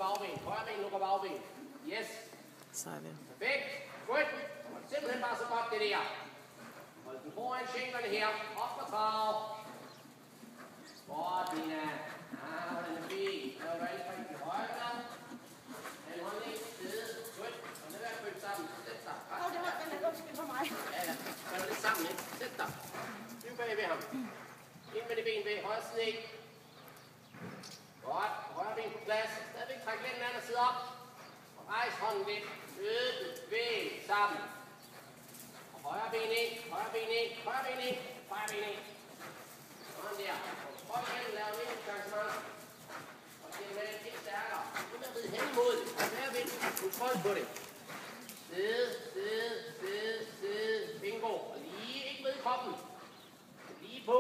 bagben. Højre ben lukker bagben. Yes. Sådan. Perfekt. Godt. Det var simpelthen bare så godt det der. Hold den foran skænklerne her. Op og trav. Godt, Nina. Den er fin. Der var alt rigtig højre. Den hånd ikke sted. Godt. Og det er følt sammen. Sæt dig. Den er undskyld for mig. Ja. Gør lidt sammen, ikke? Sæt dig. Liv bag ved ham. Ind med det ben ved. Højre side ikke. Godt. Højre ben på plads. Stadigvæk træk lidt den anden side op. Og rejs hånden lidt. Væg sammen. Og højre ben ind. Højre ben ind. Højre ben ind. Højre ben ind. Sådan der. Prøv igen at lave en chancement. Og det er med lidt stærkere. Nu er ved hen imod det. Og hver vind. Kontrol på det. Sidde. Bingo. Og lige ikke med i kroppen. Lige på.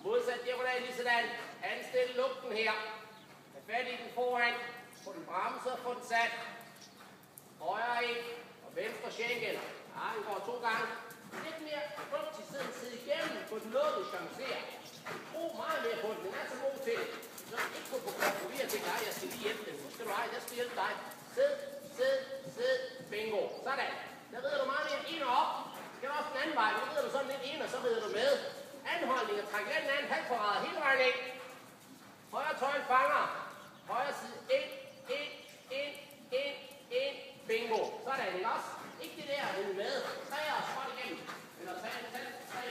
Modsat diagonal lige sådan. Anstil lugten her. Tag fat i den foran. Få den bremset og få den sat. Højre ind. Og venstre skænkel. Ja, den går 2 gange. Lidt mere rundt til siden. Sid igennem på den lukkede chancer. Brug meget mere på den. Den er så god til det. Så ikke gå på kompromis og tænke, jeg skal lige hjælpe den. Nu skal du ej, jeg skal hjælpe dig. Sid. Bingo. Sådan. Der rider du meget mere ind og op. Så skal du også den anden vej. Nu rider du sådan lidt ind, og så rider du med. Anholdning og træk den anden halvforræder hele vejen ind. Højre tøjle fanger. Højre side ind. Bingo. Sådan, ikke også? Ikke det der, den med. 3 og skråt igennem. Eller 3,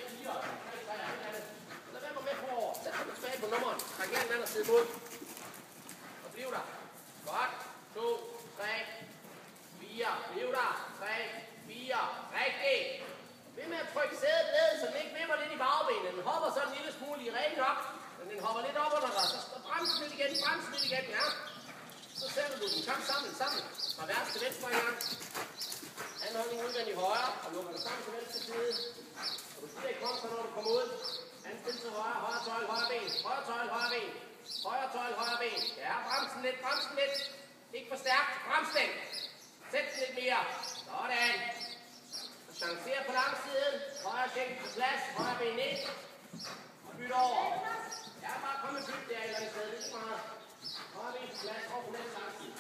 4. 3, lad være med på over. Sæt dig tilbage på nummeren. Træk den anden side mod. Og bliv der. Godt. 2, 3, 4. Bliv der. 3, 4. Rigtig. Ved med at trykke sædet ned, så den ikke vipper lidt i bagbenene. Den hopper så en lille smule i ren nok. Men den hopper lidt op under dig. Så bremsen lidt igen, ja. Så sætter du den. Kom sammen. Fra værst til venstre en gang. Anholdning udvendig højre. Og lukker den sammen til venstre side. Og du stiger i kontra, når du kommer ud. Anstil til højre. Højre tøjle, højre ben. Højre tøjle, højre ben. Ja, bremsen lidt. Ikke for stærkt. Brems den. Sæt den lidt mere. Sådan. Chancer på langsiden. Højre skænkel på plads. Højre ben ind. Og byt over. Ja, bare kom med byt der et eller andet sted. Det er meget. Højre ben på plads. Over på næste langsiden.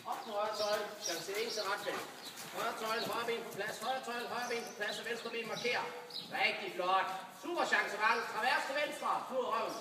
Op på højre tøjle. Chancer ind til ret ben. Højre tøjle. Højre ben på plads. Højre tøjle. Højre ben på plads. Og venstre ben markerer. Rigtig flot. Super chance. Travers til venstre. Ud røven.